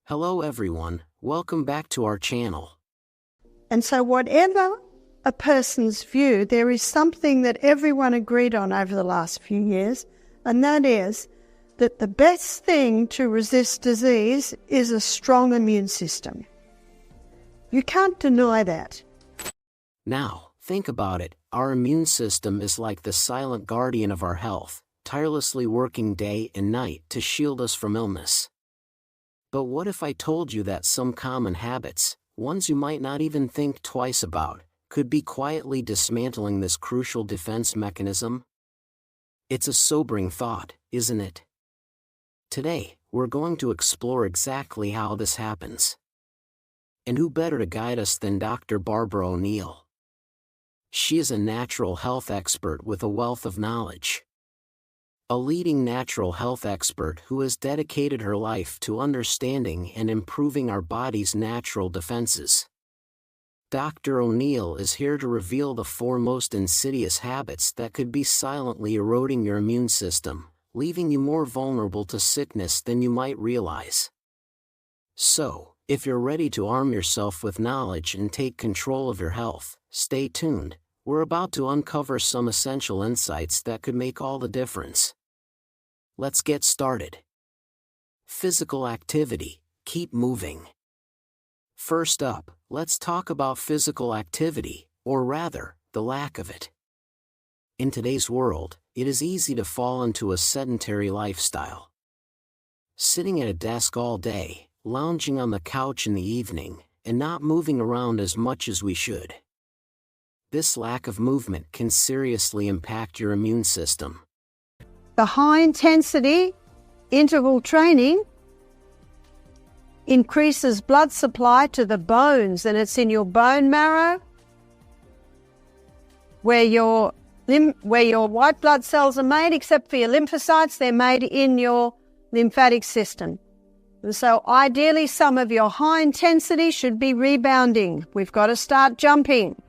Hello everyone, welcome back to our channel. And so whatever a person's view, there is something that everyone agreed on over the last few years, and that is that the best thing to resist disease is a strong immune system. You can't deny that. Now, think about it, our immune system is like the silent guardian of our health, tirelessly working day and night to shield us from illness. But what if I told you that some common habits, ones you might not even think twice about, could be quietly dismantling this crucial defense mechanism? It's a sobering thought, isn't it? Today, we're going to explore exactly how this happens. And who better to guide us than Dr. Barbara ONeill? She is a natural health expert with a wealth of knowledge. A leading natural health expert who has dedicated her life to understanding and improving our body's natural defenses. Dr. ONeill is here to reveal the four most insidious habits that could be silently eroding your immune system, leaving you more vulnerable to sickness than you might realize. So, if you're ready to arm yourself with knowledge and take control of your health, stay tuned. We're about to uncover some essential insights that could make all the difference. Let's get started. Physical activity, keep moving. First up, let's talk about physical activity, or rather, the lack of it. In today's world, it is easy to fall into a sedentary lifestyle. Sitting at a desk all day, lounging on the couch in the evening, and not moving around as much as we should. This lack of movement can seriously impact your immune system. The high-intensity interval training increases blood supply to the bones, and it's in your bone marrow where your white blood cells are made, except for your lymphocytes, they're made in your lymphatic system. And so ideally, some of your high intensity should be rebounding. We've got to start jumping.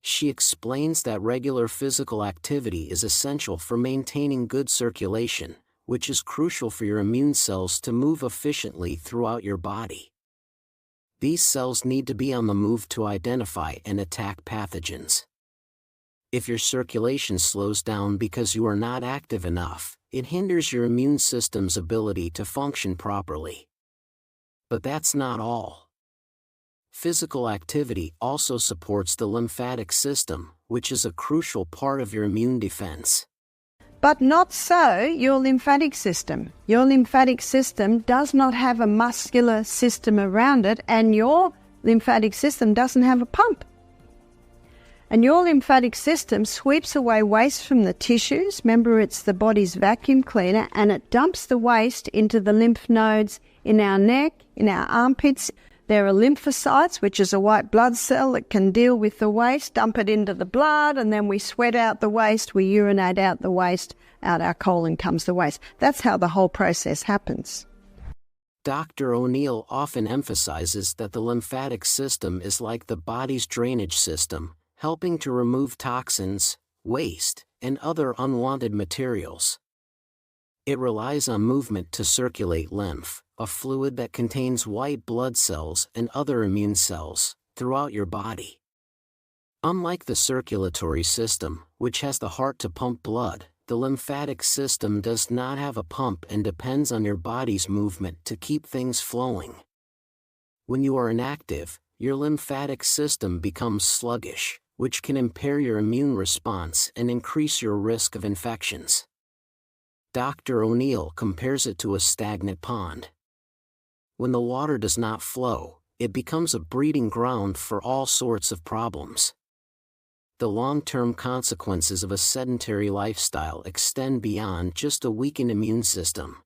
She explains that regular physical activity is essential for maintaining good circulation, which is crucial for your immune cells to move efficiently throughout your body. These cells need to be on the move to identify and attack pathogens. If your circulation slows down because you are not active enough, it hinders your immune system's ability to function properly. But that's not all. Physical activity also supports the lymphatic system, which is a crucial part of your immune defense. But not so your lymphatic system. Your lymphatic system does not have a muscular system around it, and your lymphatic system doesn't have a pump. And your lymphatic system sweeps away waste from the tissues. Remember, it's the body's vacuum cleaner, and it dumps the waste into the lymph nodes in our neck, in our armpits. There are lymphocytes, which is a white blood cell that can deal with the waste, dump it into the blood, and then we sweat out the waste, we urinate out the waste, out our colon comes the waste. That's how the whole process happens. Dr. ONeill often emphasizes that the lymphatic system is like the body's drainage system, helping to remove toxins, waste, and other unwanted materials. It relies on movement to circulate lymph, a fluid that contains white blood cells and other immune cells, throughout your body. Unlike the circulatory system, which has the heart to pump blood, the lymphatic system does not have a pump and depends on your body's movement to keep things flowing. When you are inactive, your lymphatic system becomes sluggish, which can impair your immune response and increase your risk of infections. Dr. ONeill compares it to a stagnant pond. When the water does not flow, it becomes a breeding ground for all sorts of problems. The long-term consequences of a sedentary lifestyle extend beyond just a weakened immune system.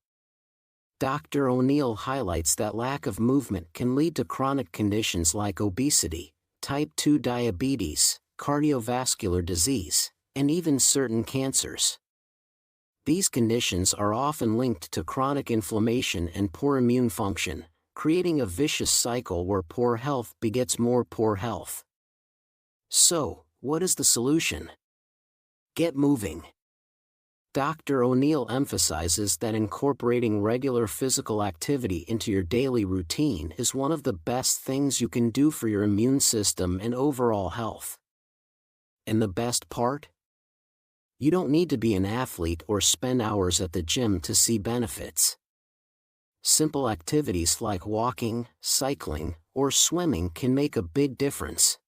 Dr. ONeill highlights that lack of movement can lead to chronic conditions like obesity, type 2 diabetes, cardiovascular disease, and even certain cancers. These conditions are often linked to chronic inflammation and poor immune function, creating a vicious cycle where poor health begets more poor health. So, what is the solution? Get moving. Dr. ONeill emphasizes that incorporating regular physical activity into your daily routine is one of the best things you can do for your immune system and overall health. And the best part? You don't need to be an athlete or spend hours at the gym to see benefits. Simple activities like walking, cycling, or swimming can make a big difference.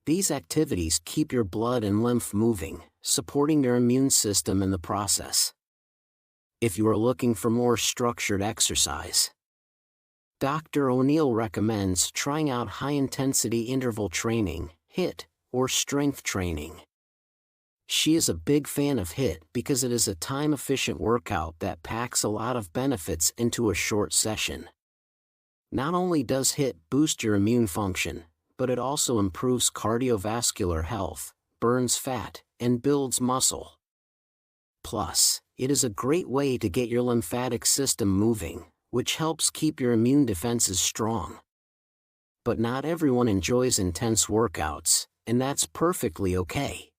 These activities keep your blood and lymph moving, supporting your immune system in the process. If you are looking for more structured exercise, Dr. ONeill recommends trying out high-intensity interval training, HIIT, or strength training. She is a big fan of HIIT because it is a time-efficient workout that packs a lot of benefits into a short session. Not only does HIIT boost your immune function, but it also improves cardiovascular health, burns fat, and builds muscle. Plus, it is a great way to get your lymphatic system moving, which helps keep your immune defenses strong. But not everyone enjoys intense workouts, and that's perfectly okay.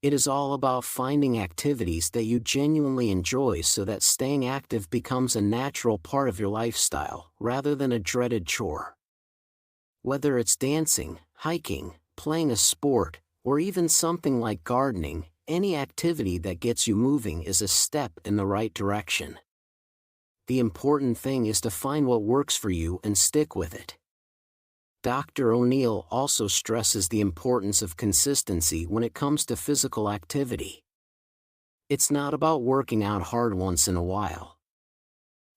It is all about finding activities that you genuinely enjoy so that staying active becomes a natural part of your lifestyle, rather than a dreaded chore. Whether it's dancing, hiking, playing a sport, or even something like gardening, any activity that gets you moving is a step in the right direction. The important thing is to find what works for you and stick with it. Dr. ONeill also stresses the importance of consistency when it comes to physical activity. It's not about working out hard once in a while.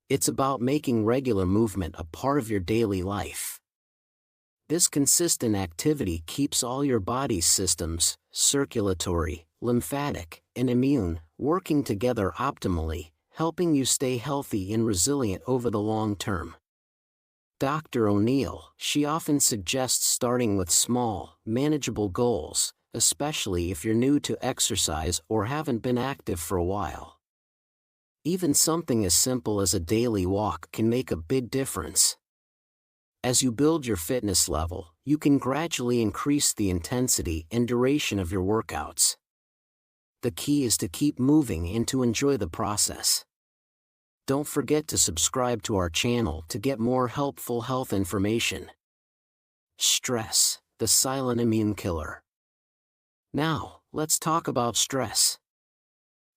It's about making regular movement a part of your daily life. This consistent activity keeps all your body's systems, circulatory, lymphatic, and immune, working together optimally, helping you stay healthy and resilient over the long term. Dr. ONeill, she often suggests starting with small, manageable goals, especially if you're new to exercise or haven't been active for a while. Even something as simple as a daily walk can make a big difference. As you build your fitness level, you can gradually increase the intensity and duration of your workouts. The key is to keep moving and to enjoy the process. Don't forget to subscribe to our channel to get more helpful health information. Stress, the silent immune killer. Now, let's talk about stress.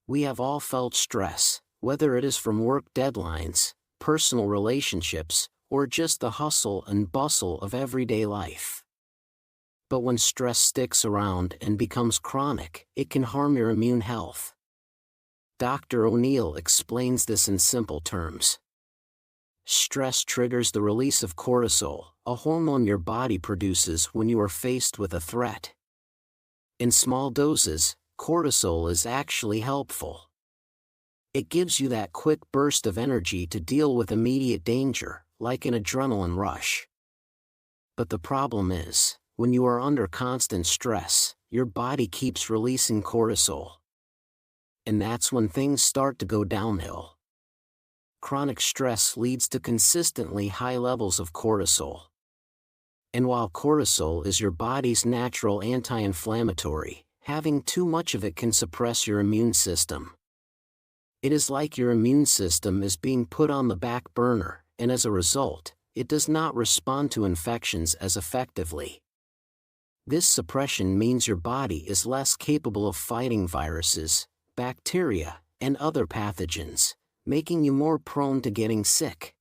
We have all felt stress, whether it is from work deadlines, personal relationships, or just the hustle and bustle of everyday life. But when stress sticks around and becomes chronic, it can harm your immune health. Dr. ONeill explains this in simple terms. Stress triggers the release of cortisol, a hormone your body produces when you are faced with a threat. In small doses, cortisol is actually helpful. It gives you that quick burst of energy to deal with immediate danger, like an adrenaline rush. But the problem is, when you are under constant stress, your body keeps releasing cortisol. And that's when things start to go downhill. Chronic stress leads to consistently high levels of cortisol. And while cortisol is your body's natural anti-inflammatory, having too much of it can suppress your immune system. It is like your immune system is being put on the back burner, and as a result, it does not respond to infections as effectively. This suppression means your body is less capable of fighting viruses, bacteria, and other pathogens, making you more prone to getting sick.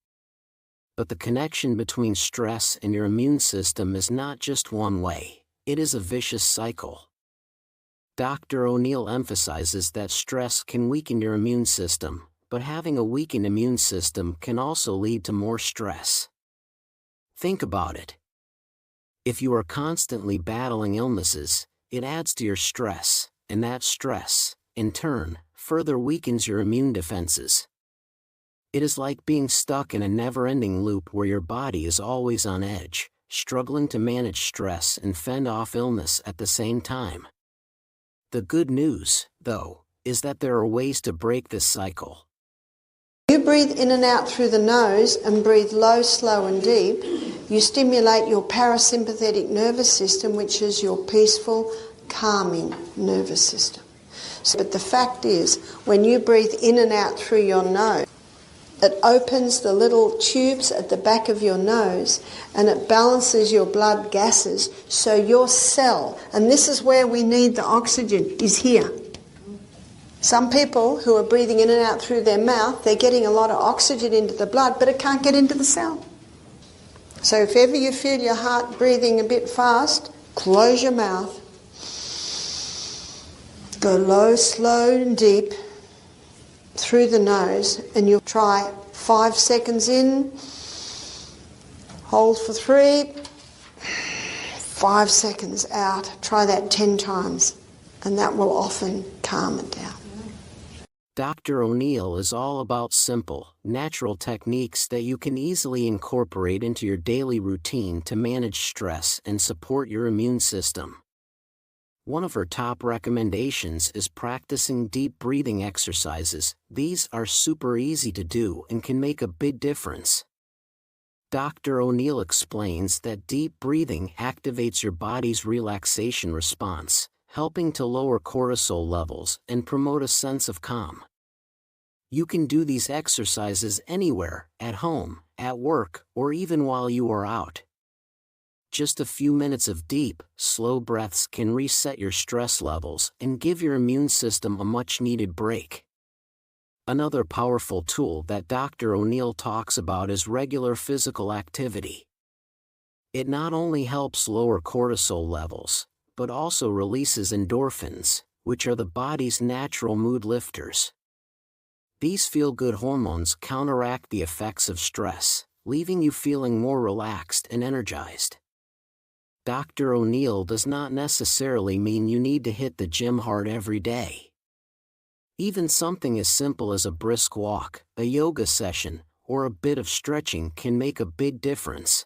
But the connection between stress and your immune system is not just one way, it is a vicious cycle. Dr. ONeill emphasizes that stress can weaken your immune system, but having a weakened immune system can also lead to more stress. Think about it. If you are constantly battling illnesses, it adds to your stress, and that stress, in turn, further weakens your immune defenses. It is like being stuck in a never-ending loop where your body is always on edge, struggling to manage stress and fend off illness at the same time. The good news, though, is that there are ways to break this cycle. You breathe in and out through the nose and breathe low, slow and deep. You stimulate your parasympathetic nervous system, which is your peaceful, calming nervous system. But the fact is, when you breathe in and out through your nose, it opens the little tubes at the back of your nose and it balances your blood gases, so your cell, and this is where we need the oxygen, is here. Some people who are breathing in and out through their mouth, they're getting a lot of oxygen into the blood, but it can't get into the cell. So if ever you feel your heart breathing a bit fast, close your mouth, go low, slow and deep through the nose, and you'll try 5 seconds in, hold for 3, 5 seconds out. Try that 10 times, and that will often calm it down. Dr. ONeill is all about simple, natural techniques that you can easily incorporate into your daily routine to manage stress and support your immune system. One of her top recommendations is practicing deep breathing exercises. These are super easy to do and can make a big difference. Dr. ONeill explains that deep breathing activates your body's relaxation response, helping to lower cortisol levels and promote a sense of calm. You can do these exercises anywhere, at home, at work, or even while you are out. Just a few minutes of deep, slow breaths can reset your stress levels and give your immune system a much-needed break. Another powerful tool that Dr. ONeill talks about is regular physical activity. It not only helps lower cortisol levels, but also releases endorphins, which are the body's natural mood lifters. These feel-good hormones counteract the effects of stress, leaving you feeling more relaxed and energized. Dr. ONeill does not necessarily mean you need to hit the gym hard every day. Even something as simple as a brisk walk, a yoga session, or a bit of stretching can make a big difference.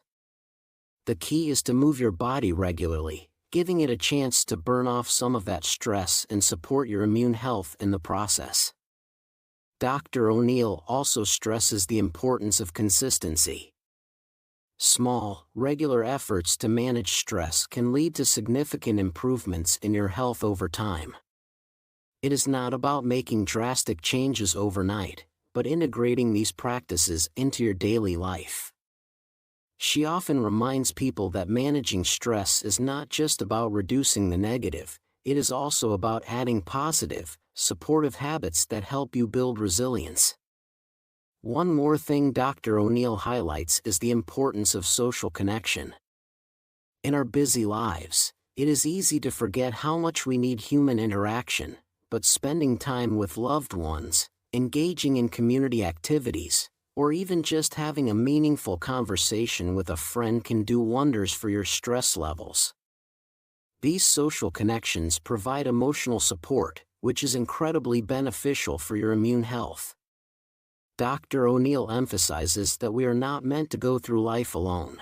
The key is to move your body regularly, giving it a chance to burn off some of that stress and support your immune health in the process. Dr. ONeill also stresses the importance of consistency. Small, regular efforts to manage stress can lead to significant improvements in your health over time. It is not about making drastic changes overnight, but integrating these practices into your daily life. She often reminds people that managing stress is not just about reducing the negative, it is also about adding positive, supportive habits that help you build resilience. One more thing Dr. ONeill highlights is the importance of social connection. In our busy lives, it is easy to forget how much we need human interaction, but spending time with loved ones, engaging in community activities, or even just having a meaningful conversation with a friend can do wonders for your stress levels. These social connections provide emotional support, which is incredibly beneficial for your immune health. Dr. ONeill emphasizes that we are not meant to go through life alone.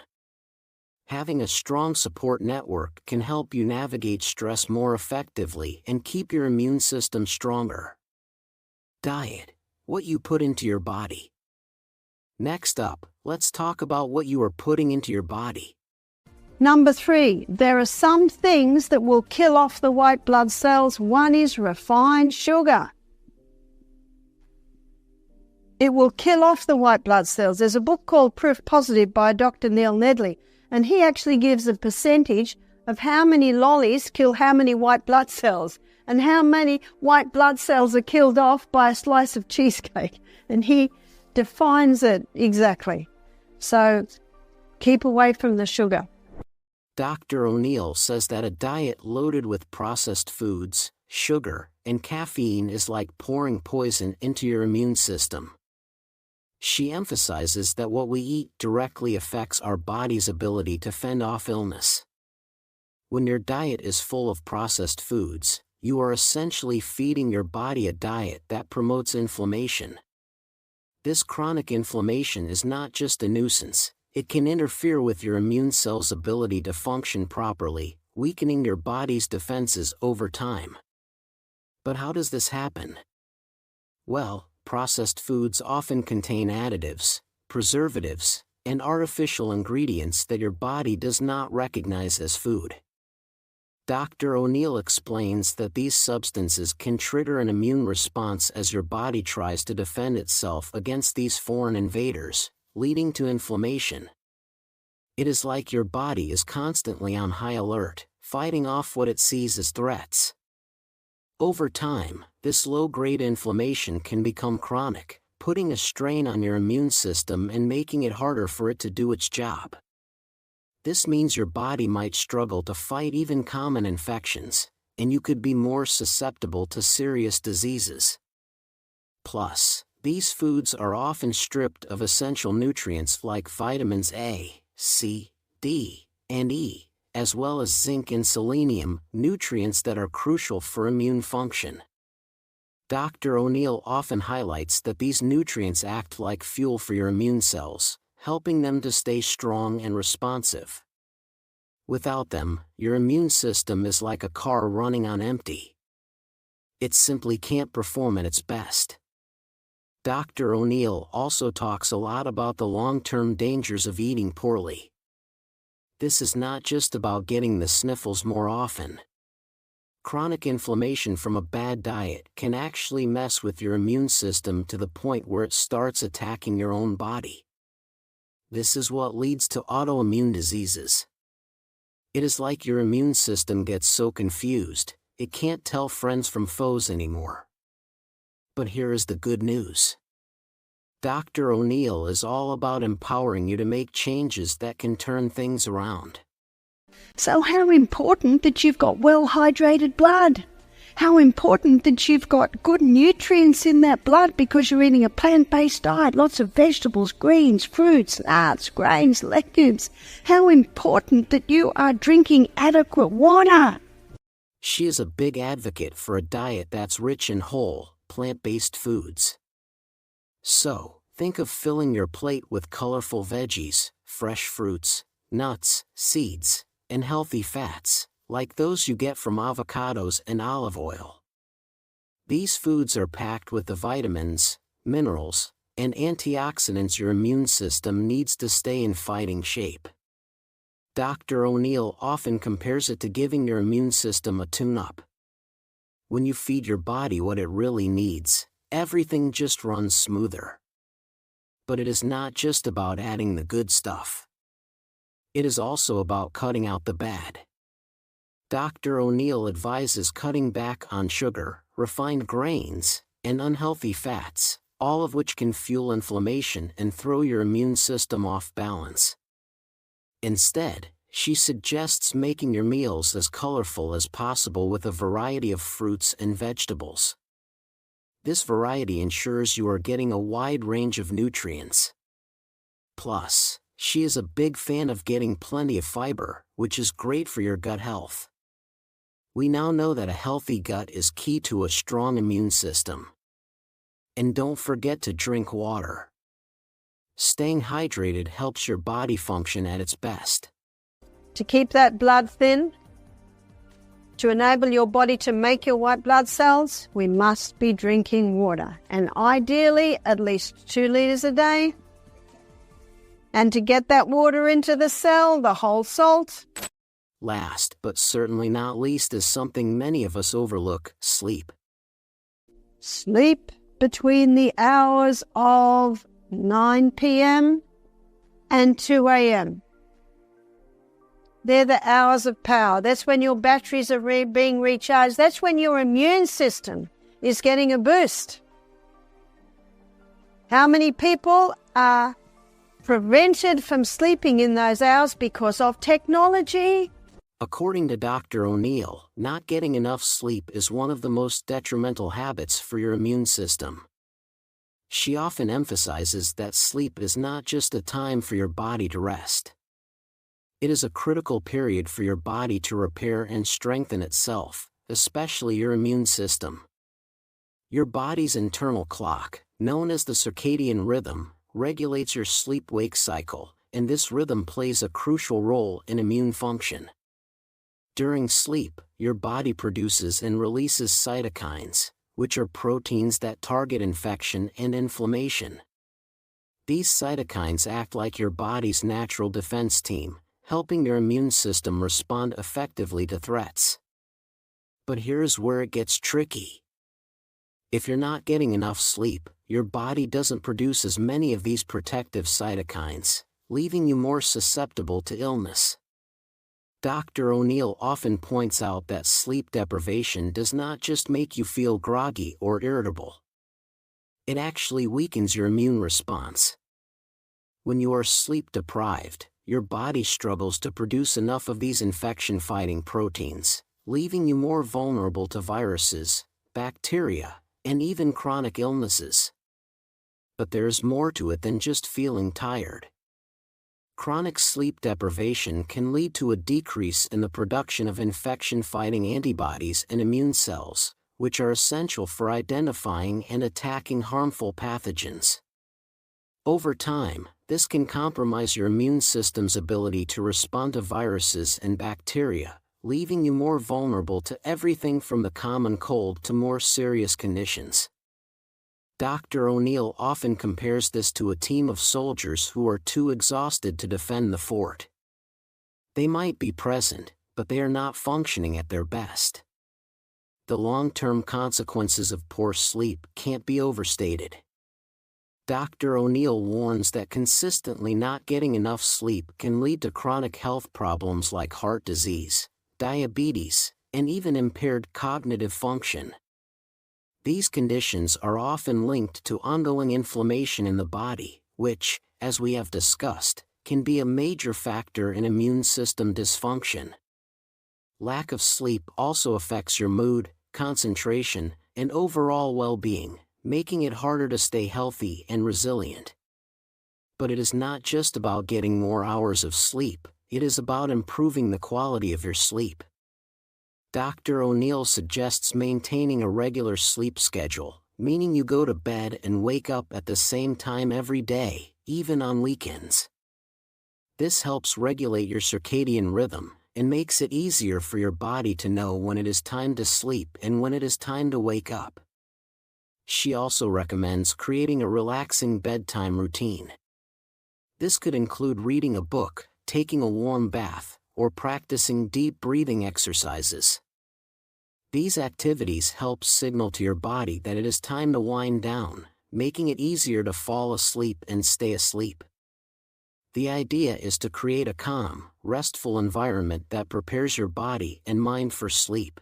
Having a strong support network can help you navigate stress more effectively and keep your immune system stronger. Diet: what you put into your body. Next up, let's talk about what you are putting into your body. Number 3, there are some things that will kill off the white blood cells. One is refined sugar. It will kill off the white blood cells. There's a book called Proof Positive by Dr. ONeill, and he actually gives a percentage of how many lollies kill how many white blood cells, and how many white blood cells are killed off by a slice of cheesecake. And he defines it exactly. So keep away from the sugar. Dr. ONeill says that a diet loaded with processed foods, sugar, and caffeine is like pouring poison into your immune system. She emphasizes that what we eat directly affects our body's ability to fend off illness. When your diet is full of processed foods, you are essentially feeding your body a diet that promotes inflammation. This chronic inflammation is not just a nuisance, it can interfere with your immune cells' ability to function properly, weakening your body's defenses over time. But how does this happen? Well, processed foods often contain additives, preservatives, and artificial ingredients that your body does not recognize as food. Dr. ONeill explains that these substances can trigger an immune response as your body tries to defend itself against these foreign invaders, leading to inflammation. It is like your body is constantly on high alert, fighting off what it sees as threats. Over time, this low-grade inflammation can become chronic, putting a strain on your immune system and making it harder for it to do its job. This means your body might struggle to fight even common infections, and you could be more susceptible to serious diseases. Plus, these foods are often stripped of essential nutrients like vitamins A, C, D, and E, as well as zinc and selenium, nutrients that are crucial for immune function. Dr. ONeill often highlights that these nutrients act like fuel for your immune cells, helping them to stay strong and responsive. Without them, your immune system is like a car running on empty. It simply can't perform at its best. Dr. ONeill also talks a lot about the long-term dangers of eating poorly. This is not just about getting the sniffles more often. Chronic inflammation from a bad diet can actually mess with your immune system to the point where it starts attacking your own body. This is what leads to autoimmune diseases. It is like your immune system gets so confused, it can't tell friends from foes anymore. But here is the good news. Dr. ONeill is all about empowering you to make changes that can turn things around. So how important that you've got well-hydrated blood? How important that you've got good nutrients in that blood because you're eating a plant-based diet, lots of vegetables, greens, fruits, nuts, grains, legumes. How important that you are drinking adequate water. She is a big advocate for a diet that's rich in whole, plant-based foods. So, think of filling your plate with colorful veggies, fresh fruits, nuts, seeds, and healthy fats, like those you get from avocados and olive oil. These foods are packed with the vitamins, minerals, and antioxidants your immune system needs to stay in fighting shape. Dr. ONeill often compares it to giving your immune system a tune-up. When you feed your body what it really needs, everything just runs smoother. But it is not just about adding the good stuff. It is also about cutting out the bad. Dr. ONeill advises cutting back on sugar, refined grains, and unhealthy fats, all of which can fuel inflammation and throw your immune system off balance. Instead, she suggests making your meals as colorful as possible with a variety of fruits and vegetables. This variety ensures you are getting a wide range of nutrients. Plus, she is a big fan of getting plenty of fiber, which is great for your gut health. We now know that a healthy gut is key to a strong immune system. And don't forget to drink water. Staying hydrated helps your body function at its best. To keep that blood thin, to enable your body to make your white blood cells, we must be drinking water, and ideally at least 2 liters a day. And to get that water into the cell, the whole salt. Last but certainly not least is something many of us overlook: sleep. Sleep between the hours of 9 p.m. and 2 a.m. They're the hours of power. That's when your batteries are being recharged. That's when your immune system is getting a boost. How many people are prevented from sleeping in those hours because of technology? According to Dr. ONeill, not getting enough sleep is one of the most detrimental habits for your immune system. She often emphasizes that sleep is not just a time for your body to rest. It is a critical period for your body to repair and strengthen itself, especially your immune system. Your body's internal clock, known as the circadian rhythm, regulates your sleep-wake cycle, and this rhythm plays a crucial role in immune function. During sleep, your body produces and releases cytokines, which are proteins that target infection and inflammation. These cytokines act like your body's natural defense team, helping your immune system respond effectively to threats. But here's where it gets tricky. If you're not getting enough sleep, your body doesn't produce as many of these protective cytokines, leaving you more susceptible to illness. Dr. ONeill often points out that sleep deprivation does not just make you feel groggy or irritable. It actually weakens your immune response. When you are sleep deprived, your body struggles to produce enough of these infection-fighting proteins, leaving you more vulnerable to viruses, bacteria, and even chronic illnesses. But there's more to it than just feeling tired. Chronic sleep deprivation can lead to a decrease in the production of infection-fighting antibodies and immune cells, which are essential for identifying and attacking harmful pathogens. Over time, this can compromise your immune system's ability to respond to viruses and bacteria, leaving you more vulnerable to everything from the common cold to more serious conditions. Dr. ONeill often compares this to a team of soldiers who are too exhausted to defend the fort. They might be present, but they are not functioning at their best. The long-term consequences of poor sleep can't be overstated. Dr. ONeill warns that consistently not getting enough sleep can lead to chronic health problems like heart disease, diabetes, and even impaired cognitive function. These conditions are often linked to ongoing inflammation in the body, which, as we have discussed, can be a major factor in immune system dysfunction. Lack of sleep also affects your mood, concentration, and overall well-being, making it harder to stay healthy and resilient. But it is not just about getting more hours of sleep, it is about improving the quality of your sleep. Dr. ONeill suggests maintaining a regular sleep schedule, meaning you go to bed and wake up at the same time every day, even on weekends. This helps regulate your circadian rhythm, and makes it easier for your body to know when it is time to sleep and when it is time to wake up. She also recommends creating a relaxing bedtime routine. This could include reading a book, taking a warm bath, or practicing deep breathing exercises. These activities help signal to your body that it is time to wind down, making it easier to fall asleep and stay asleep. The idea is to create a calm, restful environment that prepares your body and mind for sleep.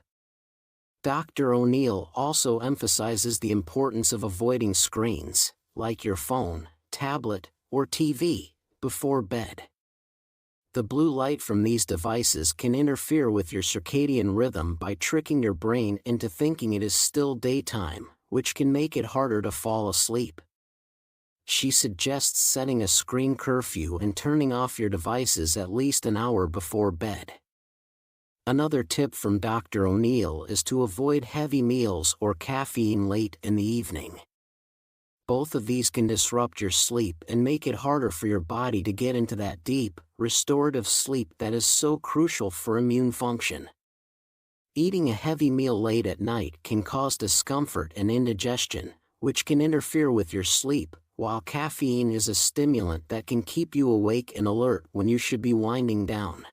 Dr. ONeill also emphasizes the importance of avoiding screens, like your phone, tablet, or TV, before bed. The blue light from these devices can interfere with your circadian rhythm by tricking your brain into thinking it is still daytime, which can make it harder to fall asleep. She suggests setting a screen curfew and turning off your devices at least an hour before bed. Another tip from Dr. ONeill is to avoid heavy meals or caffeine late in the evening. Both of these can disrupt your sleep and make it harder for your body to get into that deep, restorative sleep that is so crucial for immune function. Eating a heavy meal late at night can cause discomfort and indigestion, which can interfere with your sleep, while caffeine is a stimulant that can keep you awake and alert when you should be winding down.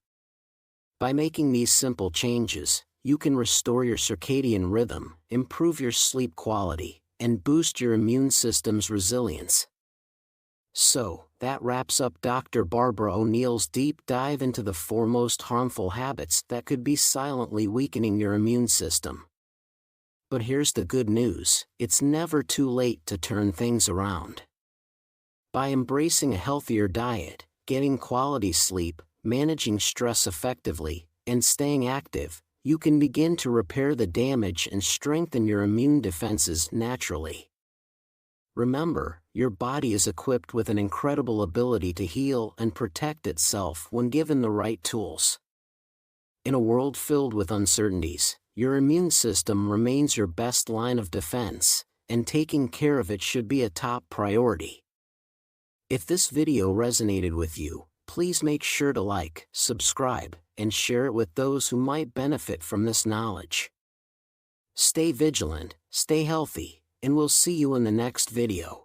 By making these simple changes, you can restore your circadian rhythm, improve your sleep quality, and boost your immune system's resilience. So, that wraps up Dr. Barbara ONeill's deep dive into the 4 most harmful habits that could be silently weakening your immune system. But here's the good news: it's never too late to turn things around. By embracing a healthier diet, getting quality sleep, managing stress effectively, and staying active, you can begin to repair the damage and strengthen your immune defenses naturally. Remember, your body is equipped with an incredible ability to heal and protect itself when given the right tools. In a world filled with uncertainties, your immune system remains your best line of defense, and taking care of it should be a top priority. If this video resonated with you, please make sure to like, subscribe, and share it with those who might benefit from this knowledge. Stay vigilant, stay healthy, and we'll see you in the next video.